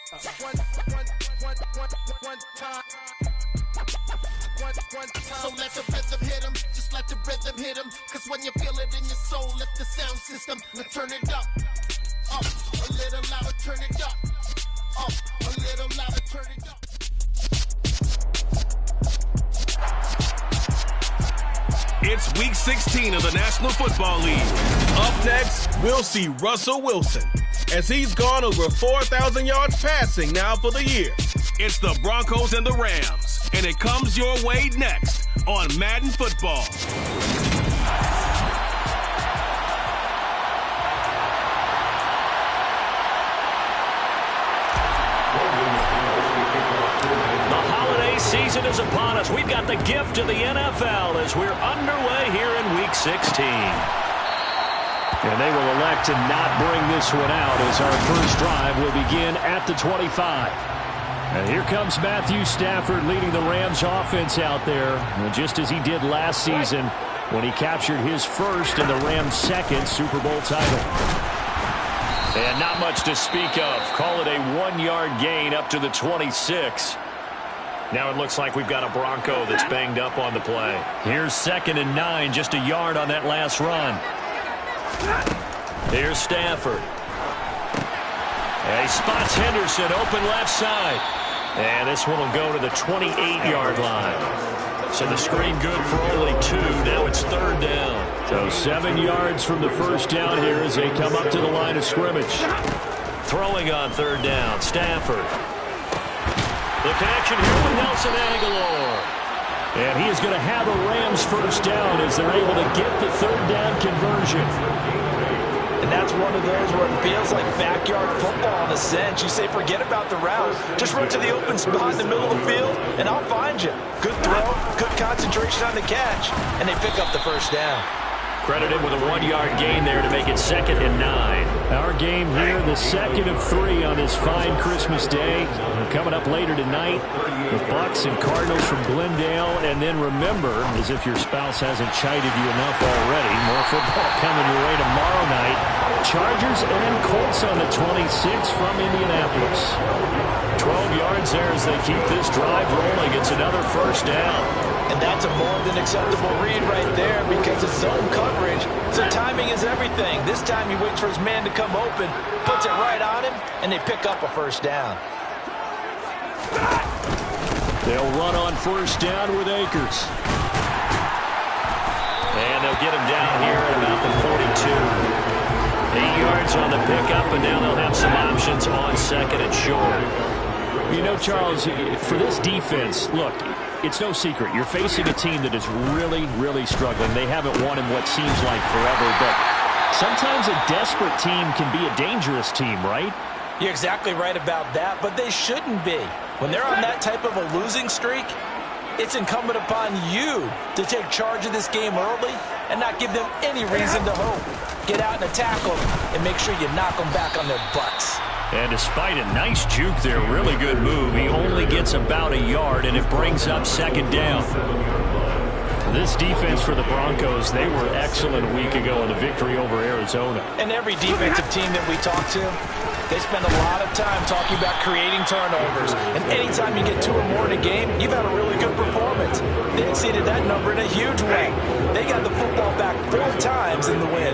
So let the rhythm hit him, just let the rhythm hit him. Cause when you feel it in your soul, lift the sound system. Now turn it up, a little louder, turn it up, a little louder, turn it up. It's week 16 of the National Football League. Up next, we'll see Russell Wilson, as he's gone over 4,000 yards passing now for the year. It's the Broncos and the Rams, and it comes your way next on Madden Football. Season is upon us. We've got the gift of the NFL as we're underway here in Week 16. And they will elect to not bring this one out as our first drive will begin at the 25. And here comes Matthew Stafford leading the Rams offense out there, just as he did last season when he captured his first and the Rams' second Super Bowl title. And not much to speak of. Call it a 1-yard gain up to the 26. Now it looks like we've got a Bronco that's banged up on the play. Here's 2nd and 9, just a yard on that last run. Here's Stafford. And he spots Henderson, open left side. And this one will go to the 28-yard line. So the screen good for only 2. Now it's 3rd down. So 7 yards from the first down here as they come up to the line of scrimmage. Throwing on 3rd down, Stafford. The connection here with Nelson Agholor. And he is going to have a Rams first down as they're able to get the 3rd down conversion. And that's one of those where it feels like backyard football in a sense. You say forget about the route. Just run to the open spot in the middle of the field, and I'll find you. Good throw, good concentration on the catch, and they pick up the first down. Credited with a 1-yard gain there to make it 2nd and 9. Our game here, the 2nd of 3 on this fine Christmas day. Coming up later tonight with Bucks and Cardinals from Glendale. And then remember, as if your spouse hasn't chided you enough already, more football coming your way tomorrow night. Chargers and Colts on the 26 from Indianapolis. 12 yards there as they keep this drive rolling. It's another first down. And that's a more than acceptable read right there because it's zone coverage. So timing is everything. This time he waits for his man to come open, puts it right on him, and they pick up a first down. They'll run on first down with Akers. And they'll get him down here at about the 42. 8 yards on the pickup, and now they'll have some options on 2nd and short. You know, Charles, for this defense, look, it's no secret. You're facing a team that is really, really struggling. They haven't won in what seems like forever, but sometimes a desperate team can be a dangerous team, right? You're exactly right about that, but they shouldn't be. When they're on that type of a losing streak, it's incumbent upon you to take charge of this game early and not give them any reason to hope. Get out and attack them and make sure you knock them back on their butts. And despite a nice juke there, really good move, he only gets about a yard, and it brings up 2nd down. This defense for the Broncos, they were excellent a week ago in the victory over Arizona. And every defensive team that we talk to, they spend a lot of time talking about creating turnovers. And anytime you get 2 or more in a game, you've had a really good performance. They exceeded that number in a huge way. They got the football back 4 times in the win.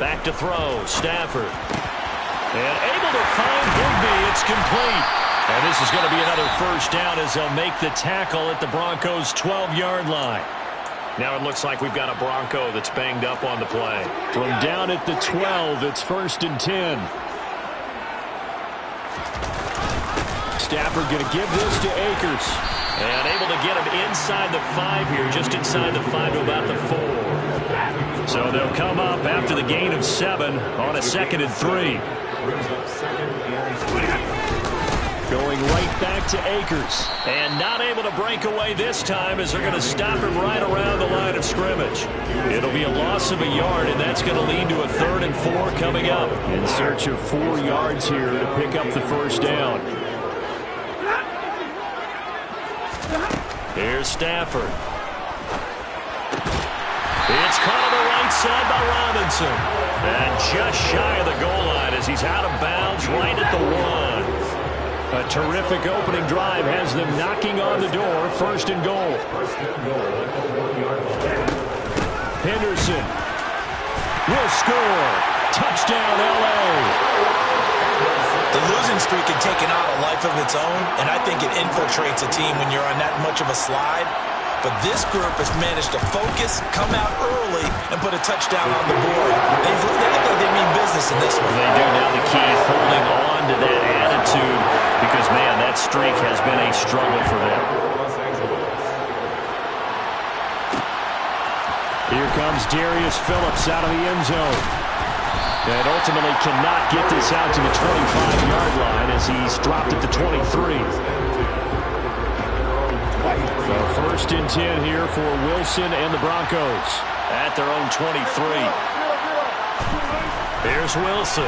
Back to throw, Stafford. And able to find Higbee. It's complete. And this is going to be another first down as they'll make the tackle at the Broncos' 12-yard line. Now it looks like we've got a Bronco that's banged up on the play. From down at the 12, it's 1st and 10. Stafford going to give this to Akers. And able to get him inside the 5 here, just inside the 5 to about the 4. So they'll come up after the gain of 7 on a 2nd and 3. Going right back to Akers. And not able to break away this time as they're going to stop him right around the line of scrimmage. It'll be a loss of a yard, and that's going to lead to a 3rd and 4 coming up. In search of 4 yards here to pick up the first down. Here's Stafford. It's caught on the right side by Robinson. And just shy of the goal line. he's out of bounds right at the 1. A terrific opening drive has them knocking on the door. First and goal. Henderson will score. Touchdown, L.A. The losing streak had taken on a life of its own, and I think it infiltrates a team when you're on that much of a slide. But this group has managed to focus, come out early, and put a touchdown on the board. They look like they mean business in this one. They do. Now the key is holding on to that attitude because, man, that streak has been a struggle for them. Here comes Darius Phillips out of the end zone. And ultimately cannot get this out to the 25-yard line as he's dropped it to 23. So first and 10 here for Wilson and the Broncos at their own 23. Here's Wilson.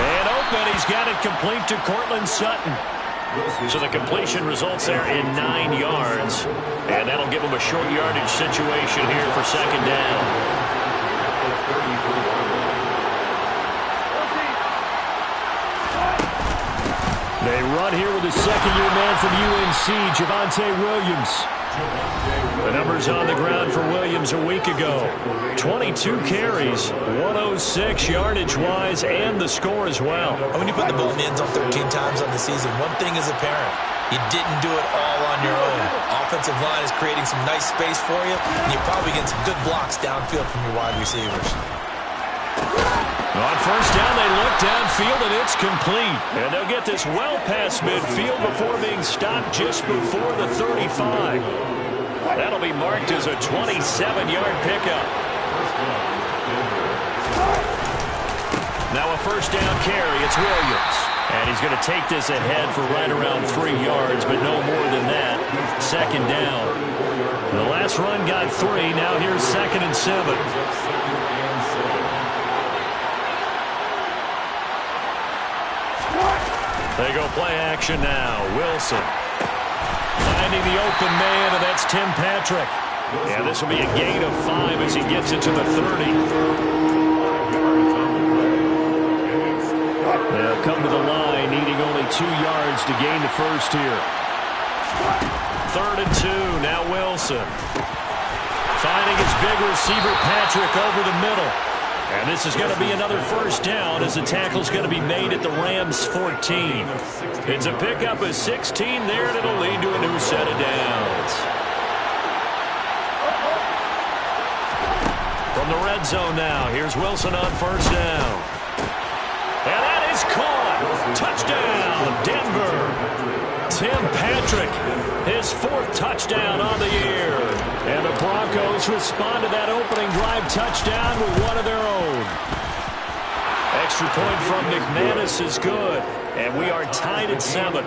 Man open. He's got it complete to Cortland Sutton. So the completion results there in 9 yards. And that'll give him a short yardage situation here for second down. They run here with a second-year man from UNC, Javonte Williams. The numbers on the ground for Williams a week ago. 22 carries, 106 yardage-wise, and the score as well. When you put the ball in the end zone 13 times on the season, one thing is apparent. You didn't do it all on your own. Offensive line is creating some nice space for you, and you're probably getting some good blocks downfield from your wide receivers. On first down, they look downfield, and it's complete. And they'll get this well past midfield before being stopped just before the 35. That'll be marked as a 27-yard pickup. Now a first down carry. It's Williams. And he's going to take this ahead for right around 3 yards, but no more than that. Second down. The last run got 3. Now here's second and 7. They go play action now. Wilson finding the open man, and that's Tim Patrick. Yeah, this will be a gain of 5 as he gets it to the 30. They'll come to the line, needing only 2 yards to gain the first here. 3rd and 2. Now Wilson finding his big receiver Patrick over the middle. And this is going to be another first down as the tackle's going to be made at the Rams' 14. It's a pickup of 16 there, and it'll lead to a new set of downs. From the red zone now, here's Wilson on first down. And that is caught. Touchdown, Denver. Tim Patrick, his 4th touchdown on the year. And the Broncos respond to that opening drive touchdown with one of their own. Extra point from McManus is good. And we are tied at 7.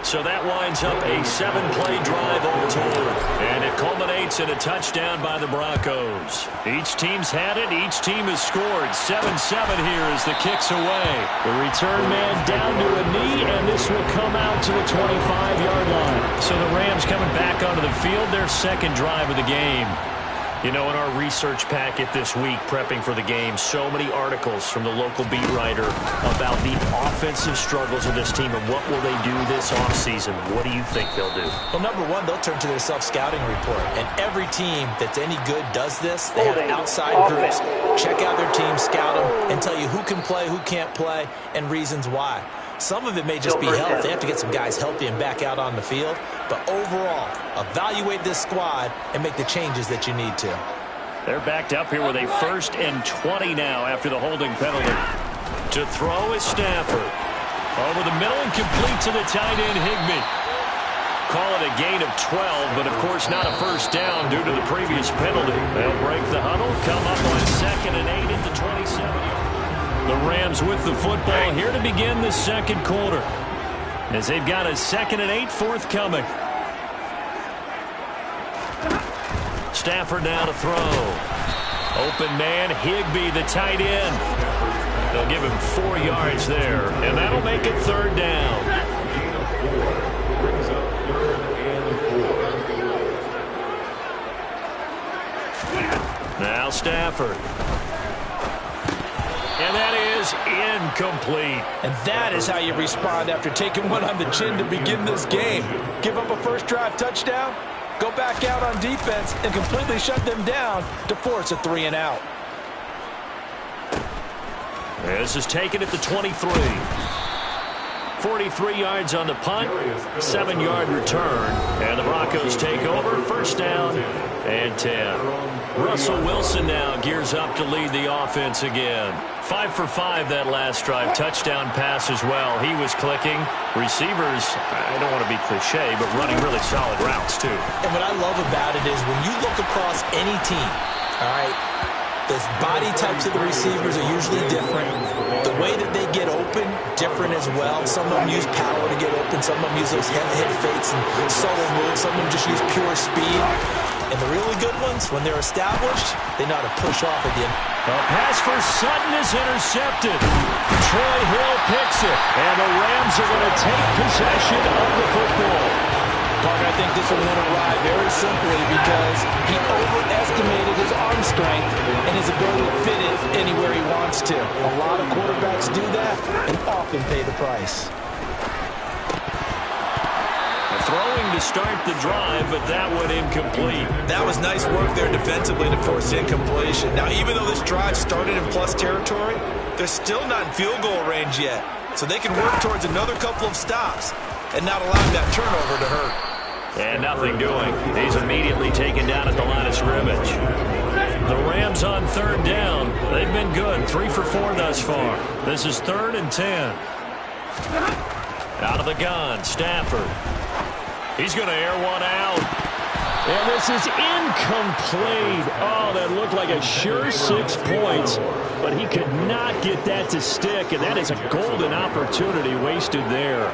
So that winds up a 7-play drive all told. And it culminates in a touchdown by the Broncos. Each team's had it. Each team has scored. 7-7 here as the kick's away. The return man down to a knee, and this will come out to the 25-yard line. So the Rams coming back onto the field, their second drive of the game. You know, in our research packet this week, prepping for the game, so many articles from the local beat writer about the offensive struggles of this team and what will they do this offseason. What do you think they'll do? Well, number one, they'll turn to their self-scouting report. And every team that's any good does this. They have outside groups. Check out their team, scout them, and tell you who can play, who can't play, and reasons why. Some of it may just be health. They have to get some guys healthy and back out on the field. But overall, evaluate this squad and make the changes that you need to. They're backed up here with a 1st and 20 now after the holding penalty. To throw is Stafford. Over the middle and complete to the tight end, Higbee. Call it a gain of 12, but of course not a first down due to the previous penalty. They'll break the huddle, come up on 2nd and 8 at the 27. The Rams with the football here to begin the second quarter, as they've got a 2nd and 8 forthcoming. Stafford now to throw. Open man, Higbee, the tight end. They'll give him 4 yards there, and that'll make it 3rd down. Now Stafford. is incomplete. And that is how you respond after taking one on the chin to begin this game. Give up a first drive touchdown, go back out on defense, and completely shut them down to force a 3-and-out. This is taken at the 23. 43 yards on the punt, 7-yard return, and the Broncos take over. First down and 10. Russell Wilson now gears up to lead the offense again. 5 for 5 that last drive. Touchdown pass as well. He was clicking. Receivers, I don't want to be cliche, but running really solid routes too. And what I love about it is when you look across any team, all right, the body types of the receivers are usually different. The way that they get open, different as well. Some of them use power to get open. Some of them use those head fakes and subtle moves. Some of them just use pure speed. And the really good ones, when they're established, they know how to push off at the end. A pass for Sutton is intercepted. Troy Hill picks it. And the Rams are going to take possession of the football. Parker, I think this one went awry very simply because he overestimated his arm strength and his ability to fit it anywhere he wants to. A lot of quarterbacks do that and often pay the price. Throwing to start the drive, but that one incomplete. That was nice work there defensively to force incompletion. Now, even though this drive started in plus territory, they're still not in field goal range yet. So they can work towards another couple of stops and not allowing that turnover to hurt. And nothing doing. He's immediately taken down at the line of scrimmage. The Rams on third down. They've been good. 3 for 4 thus far. This is 3rd and 10. Out of the gun, Stafford. He's going to air one out. And this is incomplete. Oh, that looked like a sure 6 points, but he could not get that to stick, and that is a golden opportunity wasted there.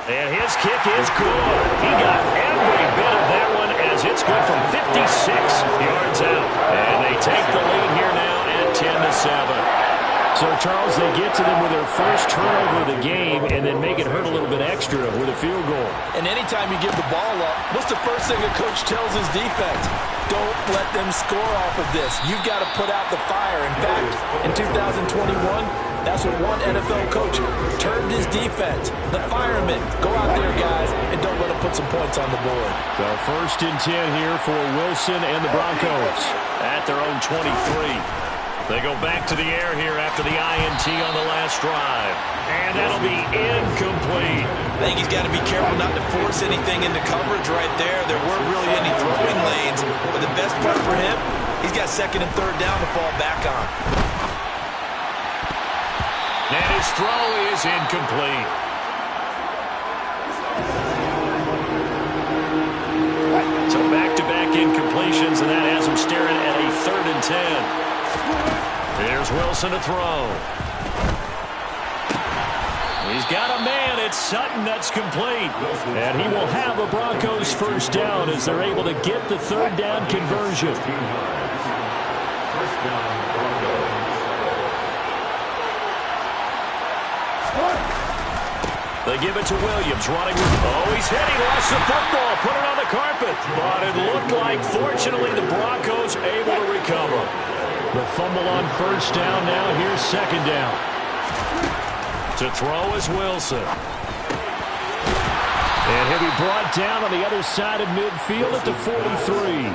And his kick is good. He got every bit of that one as it's good from 56 yards out. And they take the lead here now at 10-7. So, Charles, they get to them with their first turnover of the game and then make it hurt a little bit extra with a field goal. And anytime you give the ball up, what's the first thing a coach tells his defense? Don't let them score off of this. You've got to put out the fire. In fact, in 2021, that's what one NFL coach termed his defense. The firemen. Go out there, guys, and don't let them put some points on the board. So 1st and 10 here for Wilson and the Broncos. At their own 23. They go back to the air here after the INT on the last drive. And that'll be incomplete. I think he's got to be careful not to force anything into coverage right there. There weren't really any throwing lanes. But the best part for him, he's got 2nd and 3rd down to fall back on. And his throw is incomplete. So back-to-back incompletions, and that has him staring at a 3rd and 10. Here's Wilson to throw. He's got a man. It's Sutton that's complete. And he will have a Broncos first down as they're able to get the 3rd down conversion. They give it to Williams, running. Oh, he's hit. He lost the football. Put it on the carpet. But it looked like, fortunately, the Broncos able to recover. The fumble on first down. Now here's 2nd down. To throw is Wilson. And he'll be brought down on the other side of midfield at the 43.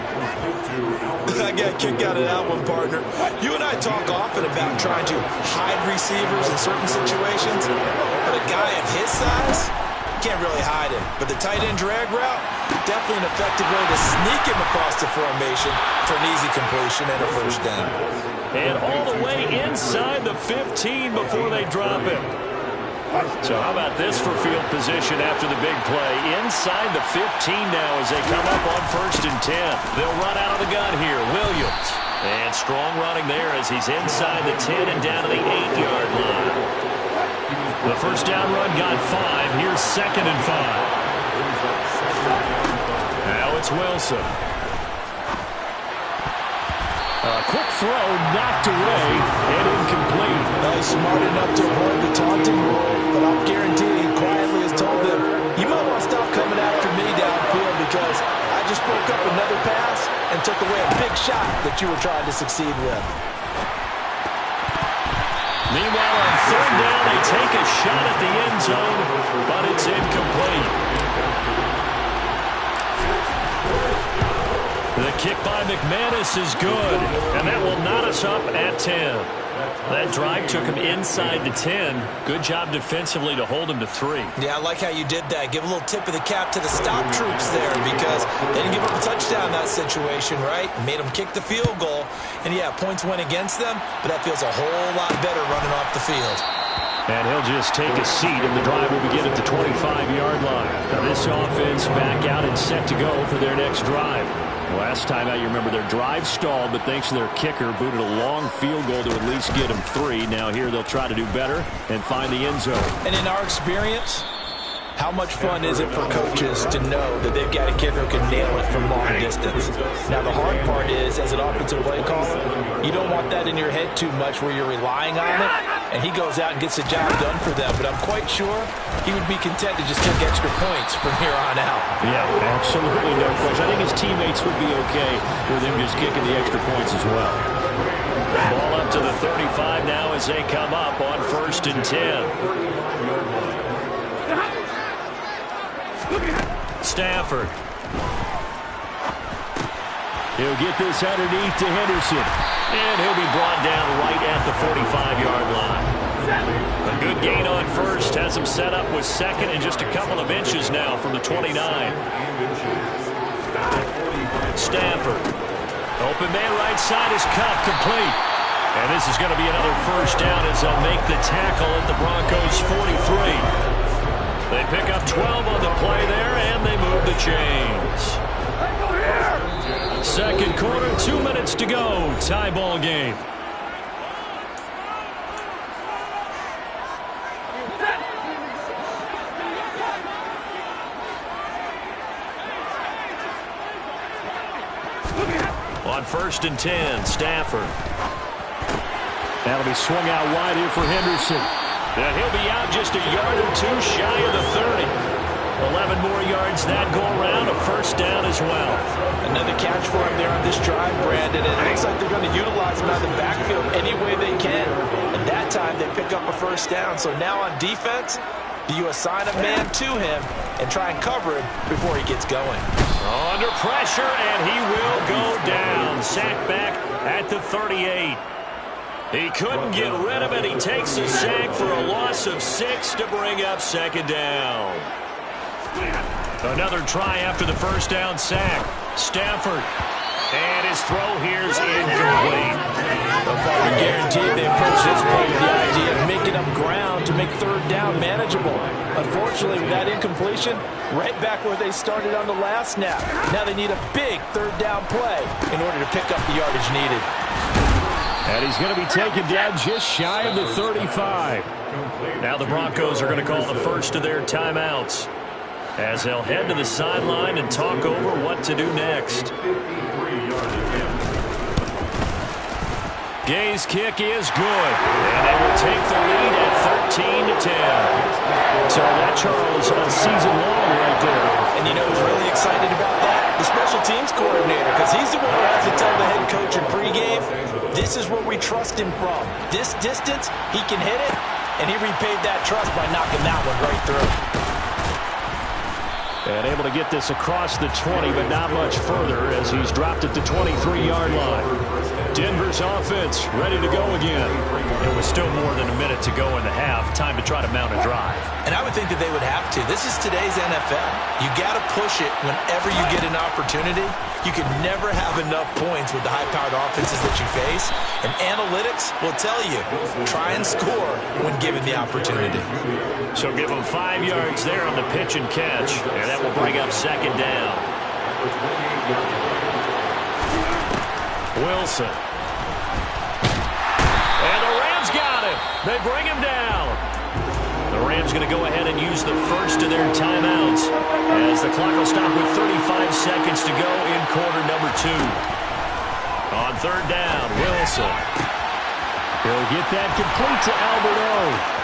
I got a kick out of that one, partner. You and I talk often about trying to hide receivers in certain situations, but a guy of his size can't really hide him. But the tight end drag route, definitely an effective way to sneak him across the formation for an easy completion and a first down. And all the way inside the 15 before they drop him. So how about this for field position after the big play? Inside the 15 now as they come up on 1st and 10. They'll run out of the gun here. Williams. And strong running there as he's inside the 10 and down to the 8-yard line. The first down run got 5. Here's 2nd and 5. Now it's Wilson. Quick throw, knocked away, and incomplete. He's smart enough to avoid the taunting rule, but I'll guarantee he quietly has told them, you might want to stop coming after me downfield because I just broke up another pass and and took away a big shot that you were trying to succeed with. Meanwhile, on third down, they take a shot at the end zone, but it's incomplete. The kick by McManus is good, and that will knot us up at 10. That drive took him inside the 10. Good job defensively to hold him to 3. Yeah, I like how you did that. Give a little tip of the cap to the stop troops there because they didn't give up a touchdown in that situation, right? Made them kick the field goal. And, yeah, points went against them, but that feels a whole lot better running off the field. And he'll just take a seat, and the drive will begin at the 25-yard line. Now this offense back out and set to go for their next drive. Last time out, you remember their drive stalled, but thanks to their kicker, booted a long field goal to at least get them 3. Now here they'll try to do better and find the end zone. And in our experience, how much fun is it for coaches to know that they've got a kicker who can nail it from long distance? Now, the hard part is, as an offensive play caller, you don't want that in your head too much where you're relying on it, and he goes out and gets the job done for them. But I'm quite sure he would be content to just take extra points from here on out. Yeah, absolutely no question. I think his teammates would be okay with him just kicking the extra points as well. Ball up to the 35 now as they come up on 1st and 10. Stafford. He'll get this underneath to Henderson. And he'll be brought down right at the 45-yard line. A good gain on 1st has him set up with 2nd and just a couple of inches now from the 29. Stafford. Open man right side is cut, complete. And this is going to be another 1st down as they'll make the tackle at the Broncos' 43. They pick up 12 on the play there, and they move the chains. Second quarter, 2 minutes to go. Tie ball game. On 1st and 10, Stafford. That'll be swung out wide here for Henderson. And he'll be out just a yard or 2 shy of the 30. 11 more yards that go around, a 1st down as well. Another catch for him there on this drive, Brandon. And it looks like they're going to utilize him out of the backfield any way they can. And that time they pick up a 1st down. So now on defense, do you assign a man to him and try and cover him before he gets going? Under pressure, and he will go down. Sacked back at the 38. He couldn't get rid of it. He takes a sack for a loss of 6 to bring up 2nd down. Another try after the 1st down sack. Stafford. And his throw here is incomplete. I guarantee they approach this play with the idea of making up ground to make 3rd down manageable. Unfortunately, with that incompletion, right back where they started on the last snap. Now they need a big 3rd down play in order to pick up the yardage needed. And he's going to be taken down just shy of the 35. Now the Broncos are going to call the first of their timeouts as they'll head to the sideline and talk over what to do next. Gay's kick is good, and they will take the lead at 13-10. So that, Charles, a season long right there. And you know who's really excited about that? The special teams coordinator, because he's the one who has to tell the head coach in pregame, this is where we trust him from. This distance, he can hit it, and he repaid that trust by knocking that one right through. And able to get this across the 20, but not much further as he's dropped at the 23-yard line. Denver's offense ready to go again. It was still more than a minute to go in the half. Time to try to mount a drive. And I would think that they would have to. This is today's NFL. You got to push it whenever you get an opportunity. You can never have enough points with the high-powered offenses that you face. And analytics will tell you, try and score when given the opportunity. So give them 5 yards there on the pitch and catch, and that will bring up 2nd down. Wilson. And the Rams got him. They bring him down. The Rams going to go ahead and use the first of their timeouts as the clock will stop with 35 seconds to go in quarter number 2. On 3rd down, Wilson. He'll get that complete to Albert O.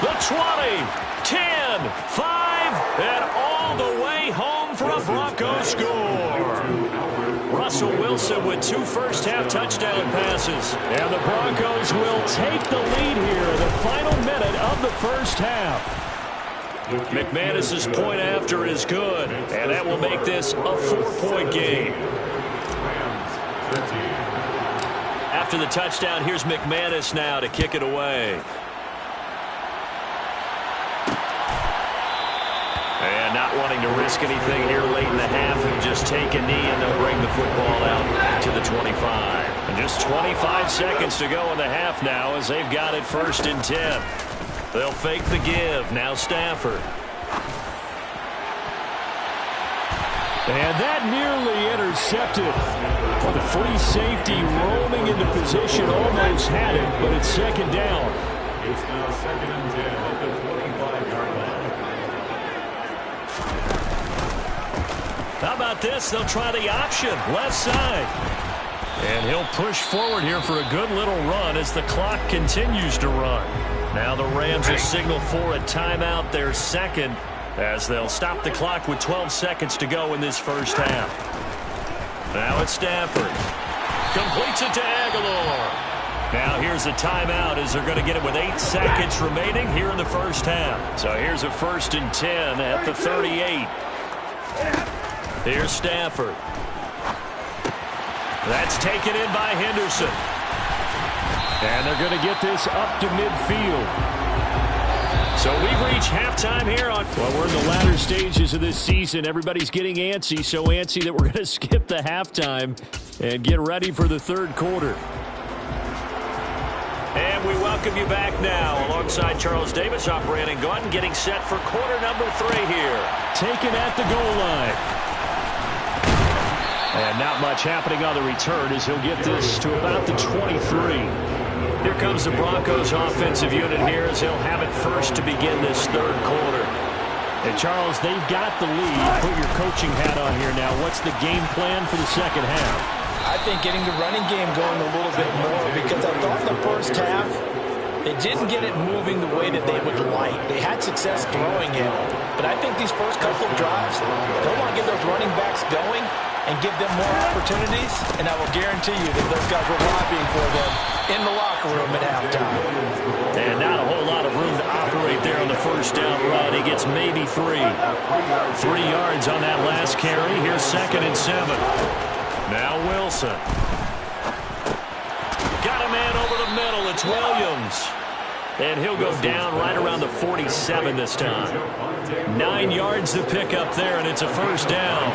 The 20, 10, 5, and all the way home for a Broncos score. Russell Wilson with 2 first-half touchdown passes. And the Broncos will take the lead here in the final minute of the first half. McManus's point after is good, and that will make this a 4-point game. After the touchdown, here's McManus now to kick it away. And not wanting to risk anything here late in the half, he'll just take a knee and they'll bring the football out to the 25. And just 25 seconds to go in the half now as they've got it 1st and 10. They'll fake the give. Now Stafford. And that nearly intercepted. The free safety roaming into position, almost had it, but it's 2nd down. It's now 2nd and 10 at the 25-yard line. How about this? They'll try the option, left side. And he'll push forward here for a good little run as the clock continues to run. Now the Rams will signal for a timeout, their 2nd, as they'll stop the clock with 12 seconds to go in this first half. Now it's Stafford. Completes it to Aguilar. Now here's a timeout as they're going to get it with 8 seconds remaining here in the first half. So here's a 1st and 10 at the 38. Here's Stafford. That's taken in by Henderson. And they're going to get this up to midfield. So we've reached halftime here on... Well, we're in the latter stages of this season. Everybody's getting antsy, so antsy that we're going to skip the halftime and get ready for the 3rd quarter. And we welcome you back now alongside Charles Davis, I'm Brandon Gaudin, getting set for quarter number 3 here. Taken at the goal line. And not much happening on the return as he'll get this to about the 23. Here comes the Broncos offensive unit here as they'll have it first to begin this 3rd quarter. And Charles, they've got the lead. Put your coaching hat on here now. What's the game plan for the 2nd half? I think getting the running game going a little bit more, because I thought in the first half they didn't get it moving the way that they would like. They had success throwing it, but I think these first couple of drives, they'll want to get those running backs going and give them more opportunities, and I will guarantee you that those guys were lobbying for them in the locker room at halftime. And not a whole lot of room to operate there on the first down run. He gets maybe 3. 3 yards on that last carry. Here's 2nd and 7. Now Wilson. Got a man over the middle. It's Williams. And he'll go down right around the 47 this time. 9 yards to pick up there, and it's a first down.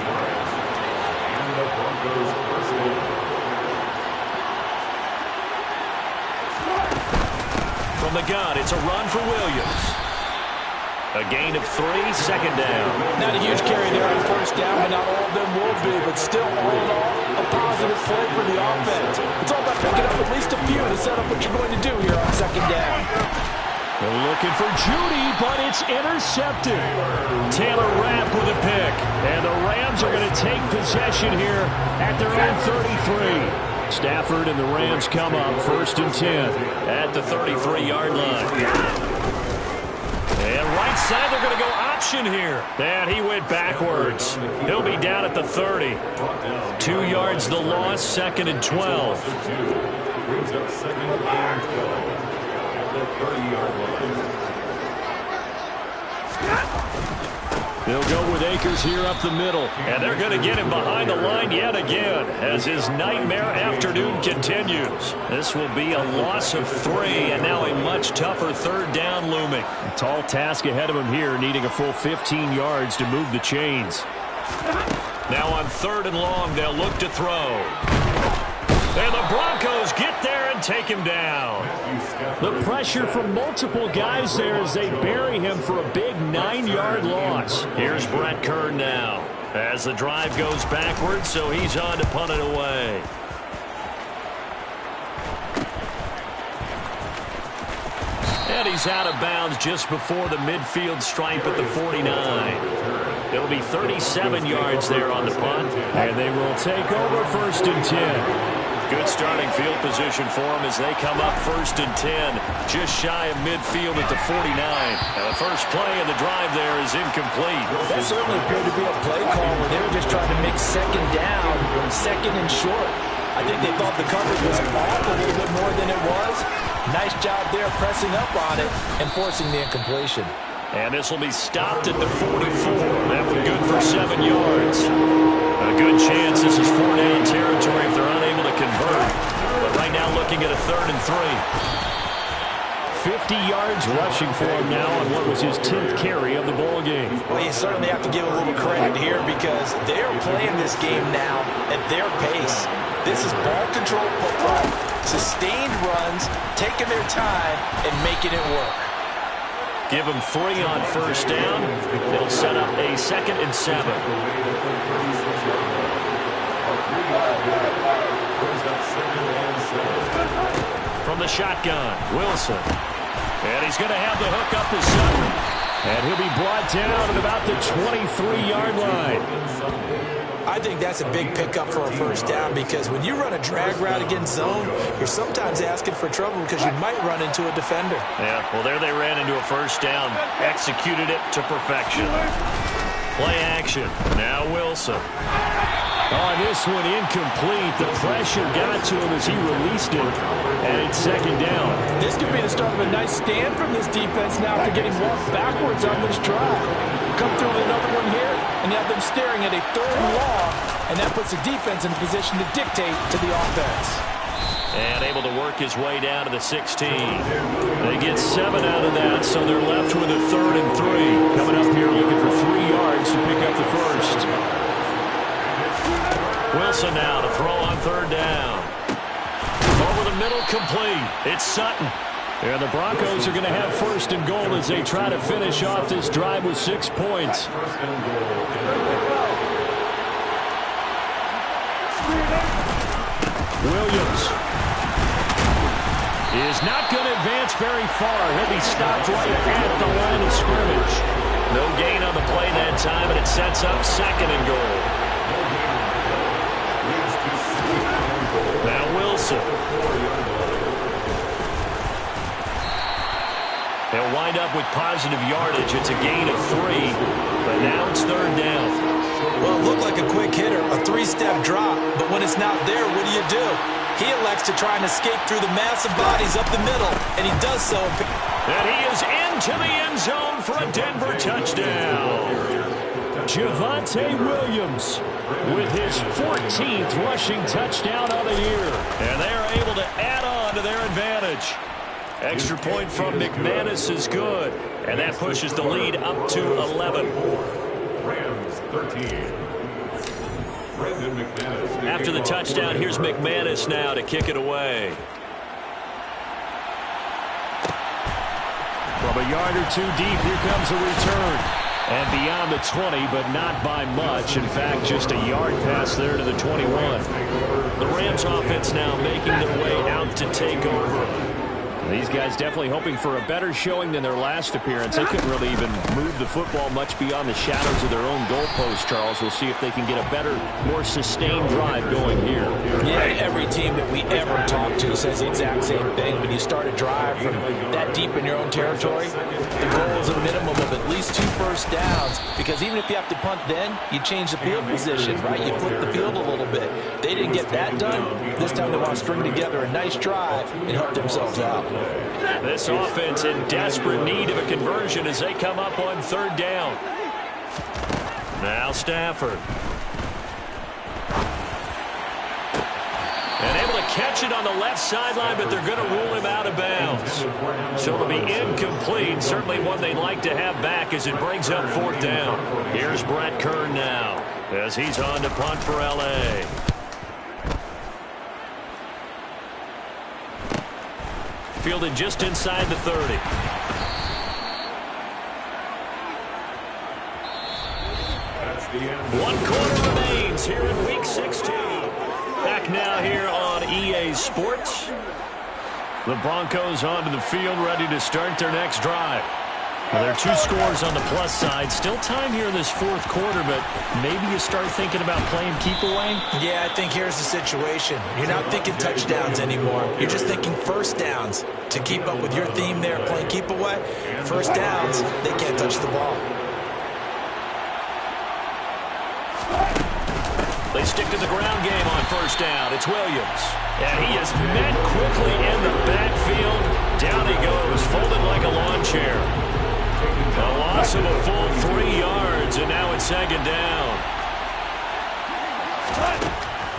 From the gun, it's a run for Williams. A gain of 3, 2nd down. Not a huge carry there on first down, but not all of them will be. But still, all in all, a positive play for the offense. It's all about picking up at least a few to set up what you're going to do here on 2nd down. They're looking for Judy, but it's intercepted. Taylor Rapp with a pick. And the Rams are going to take possession here at their own 33. Stafford and the Rams come up 1st and 10 at the 33-yard line. And right side, they're going to go option here. And he went backwards. He'll be down at the 30. 2 yards the loss, 2nd and 12. Brings up 2nd and 12 at the 30-yard line. They'll go with Akers here up the middle. And they're going to get him behind the line yet again as his nightmare afternoon continues. This will be a loss of 3 and now a much tougher 3rd down looming. A tall task ahead of him here, needing a full 15 yards to move the chains. Now on 3rd and long, they'll look to throw. And the Broncos get there and take him down. The pressure from multiple guys there as they bury him for a big 9-yard loss. Here's Brett Kern now as the drive goes backwards, so he's on to punt it away. And he's out of bounds just before the midfield stripe at the 49. It'll be 37 yards there on the punt. And they will take over 1st and 10. Good starting field position for them as they come up 1st and 10, just shy of midfield at the 49. Now the first play of the drive there is incomplete. That certainly appeared to be a play call where they were just trying to make second down, second and short. I think they thought the coverage was off a little bit more than it was. Nice job there pressing up on it and forcing the incompletion. And this will be stopped at the 44. That one good for 7 yards. A good chance this is 4-down territory if they're unable to convert. But right now looking at a 3rd and 3. 50 yards rushing for him now on what was his 10th carry of the ball game. Well, you certainly have to give a little credit here because they're playing this game now at their pace. This is ball control football, sustained runs, taking their time, and making it work. Give them 3 on 1st down. They'll set up a 2nd and 7. From the shotgun, Wilson. And he's going to have the hook up to Sutton. And he'll be brought down at about the 23-yard line. I think that's a big pickup for a 1st down because when you run a drag route against zone, you're sometimes asking for trouble because you might run into a defender. Yeah, well, there they ran into a 1st down. Executed it to perfection. Play action. Now Wilson. Oh, this one incomplete. The pressure got to him as he released it. And it's 2nd down. This could be the start of a nice stand from this defense now after getting walked backwards on this drive. Come through with another one here, and you have them staring at a 3rd and long, and that puts the defense in a position to dictate to the offense. And able to work his way down to the 16. They get 7 out of that, so they're left with a 3rd and 3. Coming up here looking for 3 yards to pick up the 1st. Wilson now to throw on 3rd down. Over the middle, complete. It's Sutton. And the Broncos are going to have 1st and goal as they try to finish off this drive with 6 points. Williams is not going to advance very far. He'll be stopped right at the line of scrimmage. No gain on the play that time, and it sets up 2nd and goal. Now Wilson. They'll wind up with positive yardage. It's a gain of 3, but now it's 3rd down. Well, it looked like a quick hitter, a 3-step drop, but when it's not there, what do? He elects to try and escape through the massive bodies up the middle, and he does so. And he is into the end zone for a Denver touchdown. Javonte Williams with his 14th rushing touchdown of the year. And they are able to add on to their advantage. Extra point from McManus is good. And that pushes the lead up to 11. Rams 13. Brandon McManus. After the touchdown, here's McManus now to kick it away. From a yard or 2 deep, here comes a return. And beyond the 20, but not by much. In fact, just a yard pass there to the 21. The Rams offense now making their way out to take over. These guys definitely hoping for a better showing than their last appearance. They couldn't really even move the football much beyond the shadows of their own goalpost, Charles. We'll see if they can get a better, more sustained drive going here. Yeah, every team that we ever talk to says the exact same thing. When you start a drive from that deep in your own territory, the goal is a minimum of at least 2 first downs, because even if you have to punt then, you change the field position, right? You flip the field a little bit. They didn't get that done. This time they want to string together a nice drive and help themselves out. This offense in desperate need of a conversion as they come up on 3rd down. Now Stafford. And able to catch it on the left sideline, but they're going to rule him out of bounds. So it'll be incomplete. Certainly one they'd like to have back as it brings up 4th down. Here's Brett Kern now as he's on to punt for L.A. Fielded just inside the 30. One quarter remains here in Week 16. Back now here on EA Sports. The Broncos onto the field ready to start their next drive. Well, there are 2 scores on the plus side. Still time here in this fourth quarter, but maybe you start thinking about playing keep away? Yeah, I think here's the situation. You're not thinking touchdowns anymore. You're just thinking first downs. To keep up with your theme there, playing keep away, first downs, they can't touch the ball. They stick to the ground game on first down. It's Williams. And he is met quickly in the backfield. Down he goes, folded like a lawn chair. A loss of a full 3 yards, and now it's second down.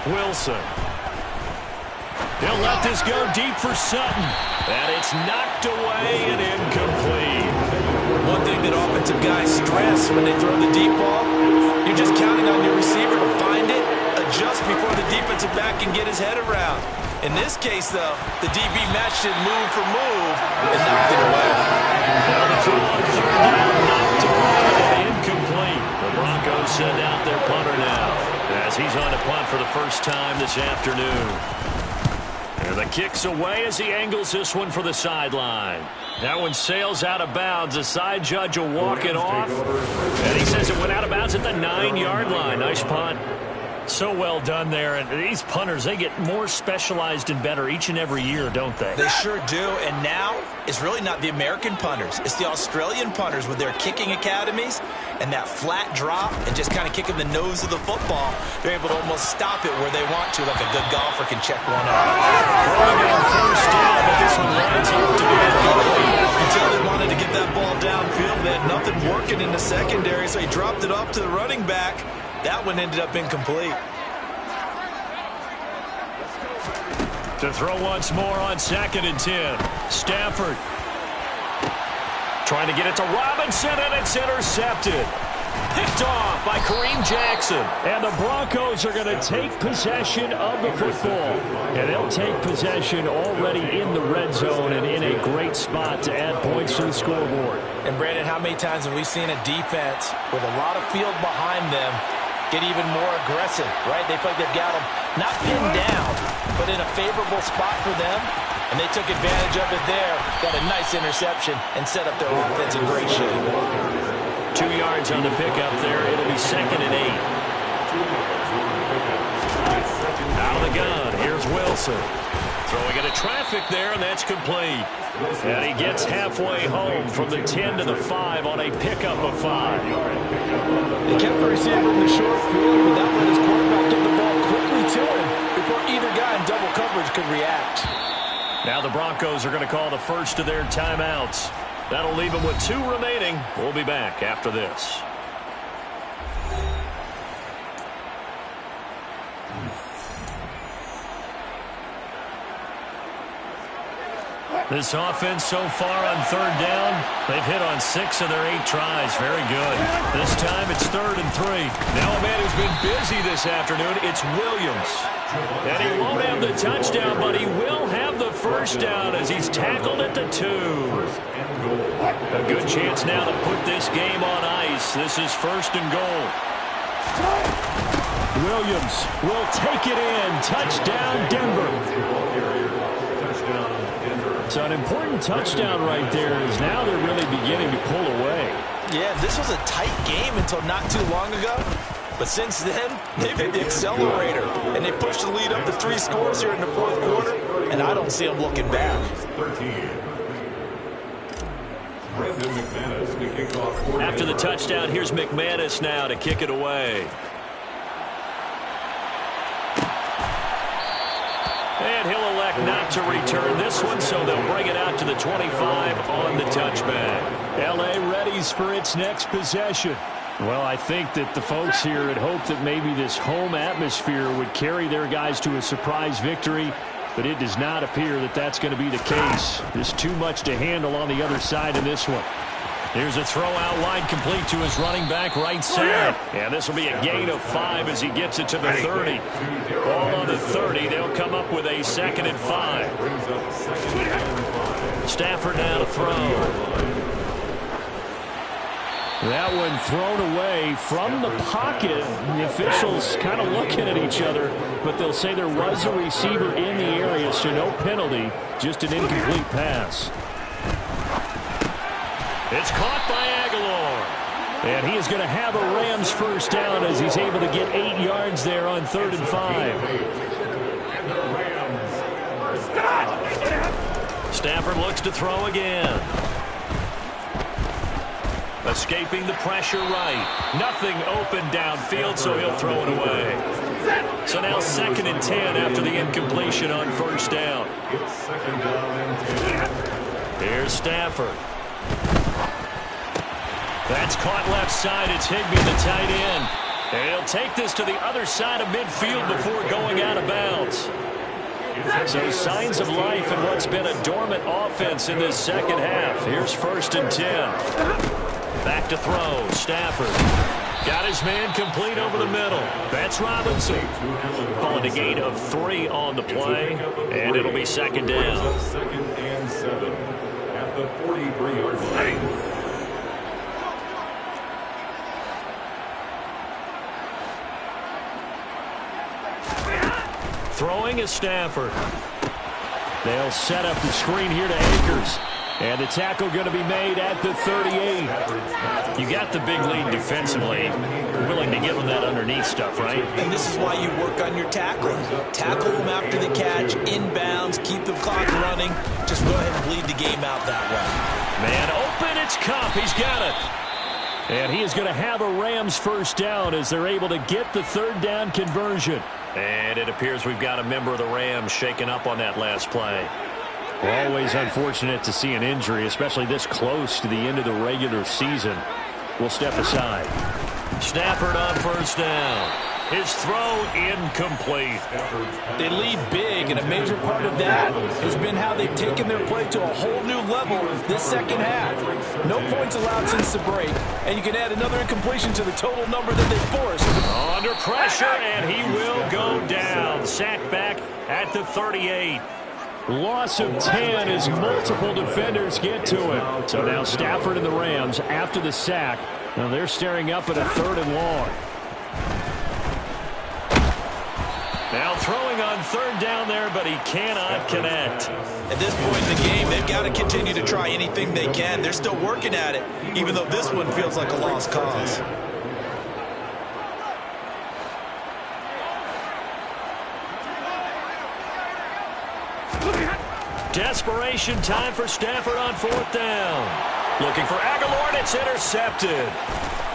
Wilson. He'll let this go deep for Sutton. And it's knocked away and incomplete. One thing that offensive guys stress when they throw the deep ball, you're just counting on your receiver to find it, adjust before the defensive back can get his head around. In this case, though, the DB matched it move for move and knocked it away. Now the throw on third down, knocked away and incomplete. The Broncos send out their punter now as he's on to punt for the first time this afternoon. And the kick's away as he angles this one for the sideline. That one sails out of bounds. The side judge will walk it off. And he says it went out of bounds at the 9-yard line. Nice punt. So well done there. And these punters, they get more specialized and better each and every year, don't they? They sure do. And now it's really not the American punters. It's the Australian punters with their kicking academies and that flat drop and just kind of kicking the nose of the football. They're able to almost stop it where they want to, like a good golfer can check one out. Throwing on first down, but this one lines up to be incomplete. Until they wanted to get that ball downfield, they had nothing working in the secondary, so he dropped it off to the running back. That one ended up incomplete. To throw once more on 2nd and 10. Stafford trying to get it to Robinson, and it's intercepted. Picked off by Kareem Jackson. And the Broncos are going to take possession of the football. And they'll take possession already in the red zone and in a great spot to add points to the scoreboard. And, Brandon, how many times have we seen a defense with a lot of field behind them get even more aggressive, right? They feel like they've got them not pinned down, but in a favorable spot for them, and they took advantage of it there, got a nice interception, and set up their offense in great shape. 2 yards on the pickup there. It'll be 2nd and 8. Out of the gun, here's Wilson. Throwing into traffic there, and that's complete. And he gets halfway home from the 10 to the 5 on a pickup of 5. They kept the receiver in the short field, but that let his quarterback get the ball quickly to him before either guy in double coverage could react. Now the Broncos are going to call the first of their timeouts. That'll leave them with 2 remaining. We'll be back after this. This offense so far on 3rd down, they've hit on 6 of their 8 tries. Very good. This time it's 3rd and 3. Now a man who's been busy this afternoon, it's Williams. And he won't have the touchdown, but he will have the first down as he's tackled at the 2. A good chance now to put this game on ice. This is 1st and goal. Williams will take it in. Touchdown, Denver. So an important touchdown right there is now they're really beginning to pull away. Yeah, this was a tight game until not too long ago. But since then, they've hit the accelerator. And they pushed the lead up to 3 scores here in the 4th quarter. And I don't see them looking back. After the touchdown, here's McManus now to kick it away. And he'll elect not to return this one, so they'll bring it out to the 25 on the touchback. L.A. readies for its next possession. Well, I think that the folks here had hoped that maybe this home atmosphere would carry their guys to a surprise victory, but it does not appear that that's going to be the case. There's too much to handle on the other side in this one. Here's a throw out line complete to his running back right side. And this will be a gain of 5 as he gets it to the 30. Ball on the 30. They'll come up with a 2nd and 5. Stafford now to throw. That one thrown away from the pocket. The officials kind of looking at each other, but they'll say there was a receiver in the area, so no penalty, just an incomplete pass. It's caught by Aguilar. And he is going to have a Rams first down as he's able to get 8 yards there on 3rd and 5. Stafford looks to throw again. Escaping the pressure right. Nothing open downfield, so he'll throw it away. So now 2nd and 10 after the incompletion on first down. Here's Stafford. That's caught left side. It's Higbee, the tight end. And he'll take this to the other side of midfield before going out of bounds. So signs of life in what's been a dormant offense in this second half. Here's 1st and 10. Back to throw. Stafford. Got his man complete over the middle. That's Robinson. Calling a gain of 3 on the play. And it'll be 2nd down. 2nd and 7 at the 43-yard line. Throwing is Stafford. They'll set up the screen here to Akers. And the tackle going to be made at the 38. You got the big lead defensively. Willing to give them that underneath stuff, right? And this is why you work on your tackling. Tackle them after the catch, inbounds, keep the clock running. Just go ahead and bleed the game out that way. Man open, it's Kupp. He's got it. And he is going to have a Rams first down as they're able to get the 3rd down conversion. And it appears we've got a member of the Rams shaken up on that last play. Always unfortunate to see an injury, especially this close to the end of the regular season. We'll step aside. Stafford on first down. His throw incomplete. They lead big, and a major part of that has been how they've taken their play to a whole new level this second half. No points allowed since the break, and you can add another incompletion to the total number that they forced. Under pressure, and he will go down. Sacked back at the 38. Loss of 10 as multiple defenders get to him. So now Stafford and the Rams after the sack. Now they're staring up at a 3rd and long. Now throwing on 3rd down there, but he cannot connect. At this point in the game, they've got to continue to try anything they can. They're still working at it, even though this one feels like a lost cause. Desperation time for Stafford on 4th down. Looking for Aguilar, and it's intercepted.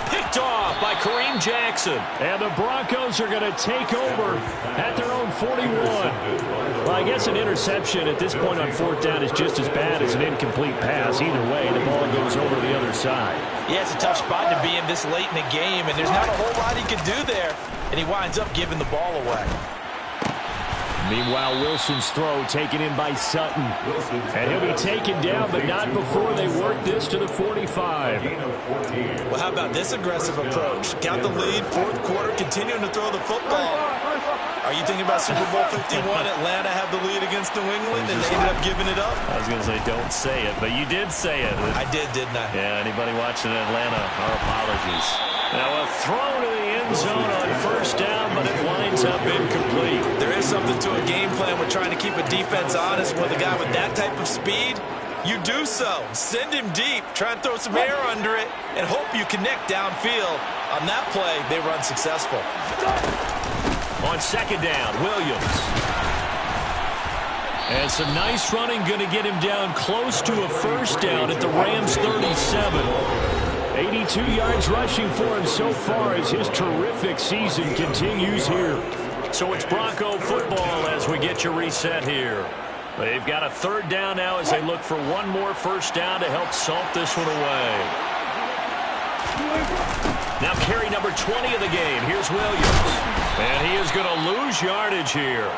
Picked off by Kareem Jackson. And the Broncos are going to take over at their own 41. Well, I guess an interception at this point on 4th down is just as bad as an incomplete pass. Either way, the ball goes over to the other side. Yeah, it's a tough spot to be in this late in the game, and there's not a whole lot he can do there. And he winds up giving the ball away. Meanwhile, Wilson's throw taken in by Sutton. And he'll be taken down, but not before they work this to the 45. Well, how about this aggressive approach? Got the lead, 4th quarter, continuing to throw the football. Are you thinking about Super Bowl 51? Atlanta have the lead against New England, and they ended up giving it up? I was going to say don't say it, but you did say it. I did, didn't I? Yeah, anybody watching Atlanta, our apologies. Now a throw to the end zone on 1st down, but it winds up incomplete. There is something to a game plan with trying to keep a defense honest with a guy with that type of speed. You do so. Send him deep. Try and throw some air under it and hope you connect downfield. On that play, they run successful. On 2nd down, Williams. And some nice running going to get him down close to a 1st down at the Rams 37. 82 yards rushing for him so far as his terrific season continues here. So it's Bronco football as we get you reset here. They've got a 3rd down now as they look for one more 1st down to help salt this one away. Now carry number 20 of the game. Here's Williams. And he is going to lose yardage here.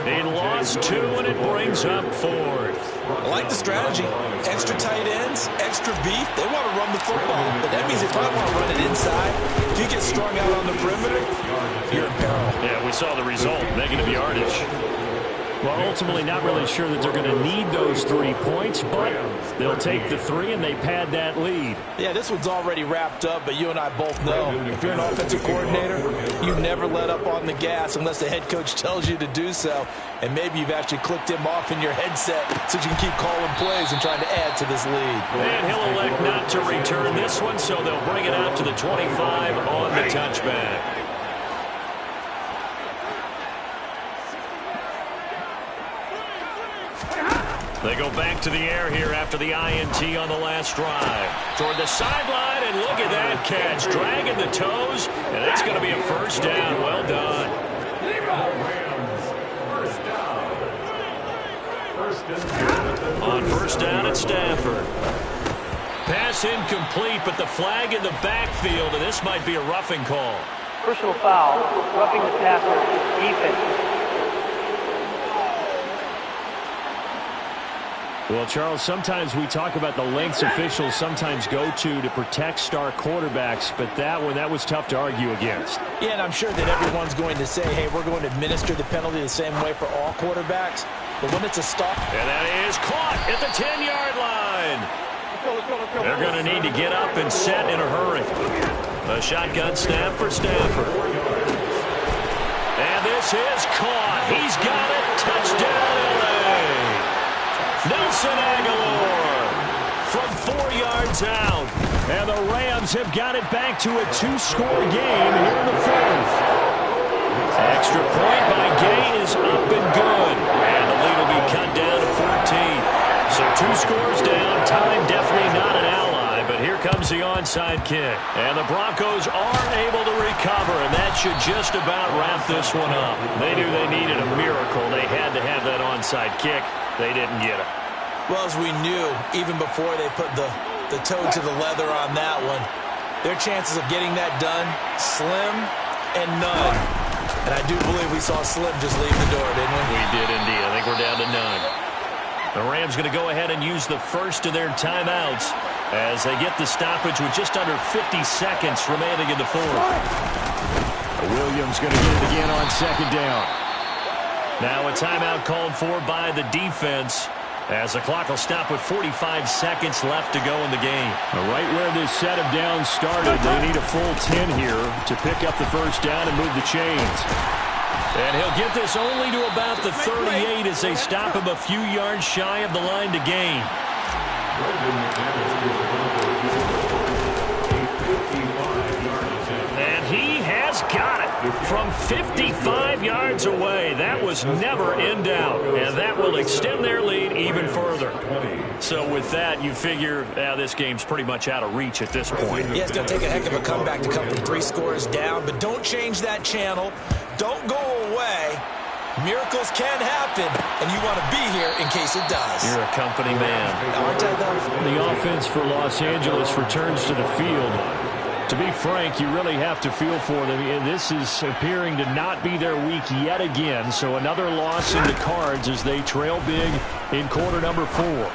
He lost 2, and it brings up 4th. I like the strategy. Extra tight ends, extra beef. They want to run the football, but that means they probably want to run it inside. If you get strung out on the perimeter, you're in peril. Yeah, we saw the result, negative yardage. Well, ultimately not really sure that they're going to need those 3 points, but they'll take the 3 and they pad that lead. Yeah, this one's already wrapped up, but you and I both know if you're an offensive coordinator, you never let up on the gas unless the head coach tells you to do so. And maybe you've actually clicked him off in your headset so you can keep calling plays and trying to add to this lead. And he'll elect not to return this one, so they'll bring it out to the 25 on the touchback. They go back to the air here after the INT on the last drive. Toward the sideline, and look at that catch. Dragging the toes, and it's going to be a first down. Well done. On first down at Stafford. Pass incomplete, but the flag in the backfield, and this might be a roughing call. Personal foul, roughing the passer, defense. Well, Charles, sometimes we talk about the lengths officials sometimes go to protect star quarterbacks, but that was tough to argue against. Yeah, and I'm sure that everyone's going to say, hey, we're going to administer the penalty the same way for all quarterbacks. But when it's a stop. And that is caught at the 10-yard line. They're going to need to get up and set in a hurry. A shotgun snap for Stafford. And this is caught. He's got it. Touchdown, LA. Nelson Aguilar from 4 yards out. And the Rams have got it back to a 2-score game here in the 4th. Extra point by Gay is up and good. And the lead will be cut down to 14. So 2 scores down. Time definitely not an ally. But here comes the onside kick. And the Broncos are able to recover. And that should just about wrap this one up. They knew they needed a miracle. They had to have that onside kick. They didn't get it. Well, as we knew, even before they put the toe to the leather on that one, their chances of getting that done, slim and none. And I do believe we saw Slim just leave the door, didn't we? We did indeed. I think we're down to none. The Rams going to go ahead and use the first of their timeouts as they get the stoppage with just under 50 seconds remaining in the 4th. Williams going to get it again on 2nd down. Now a timeout called for by the defense as the clock will stop with 45 seconds left to go in the game. Right where this set of downs started, they need a full 10 here to pick up the first down and move the chains. And he'll get this only to about the 38 as they stop him a few yards shy of the line to gain. And he has got it from 55 yards away. That was never in doubt, and that will extend their lead even further. So with that, you figure this game's pretty much out of reach at this point. Yeah, it's going to take a heck of a comeback to come from 3 scores down, but don't change that channel. Don't go away. Miracles can happen, and you want to be here in case it does. You're a company man. Aren't I, though? The offense for Los Angeles returns to the field. To be frank, you really have to feel for them. This is appearing to not be their week yet again, so another loss in the cards as they trail big in quarter number 4.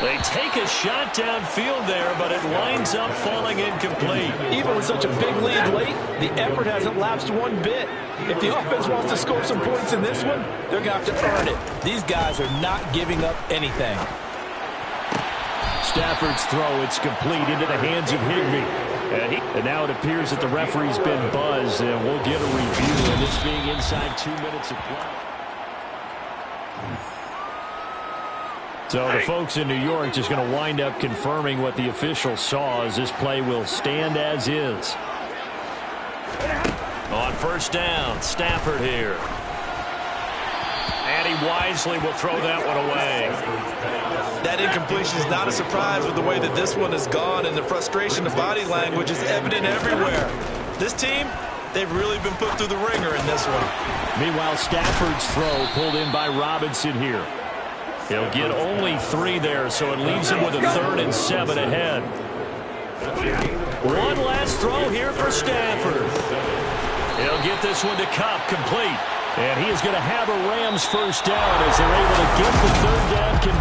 They take a shot downfield there, but it winds up falling incomplete. Even with such a big lead late, the effort hasn't lapsed one bit. If the offense wants to score some points in this one, they're going to have to earn it. These guys are not giving up anything. Stafford's throw, it's complete into the hands of Higbee. And now it appears that the referee's been buzzed, and we'll get a review, and this being inside 2 minutes of play. So the folks in New York just going to wind up confirming what the official saw as this play will stand as is. On first down, Stafford here. And he wisely will throw that one away. That incompletion is not a surprise with the way that this one has gone, and the frustration, the body language is evident everywhere. This team, they've really been put through the ringer in this one. Meanwhile, Stafford's throw pulled in by Robinson here. He'll get only 3 there, so it leaves him with a 3rd and 7 ahead. One last throw here for Stafford. He'll get this one to Kupp, complete. And he is going to have a Rams first down as they're able to get the 3rd down conversion.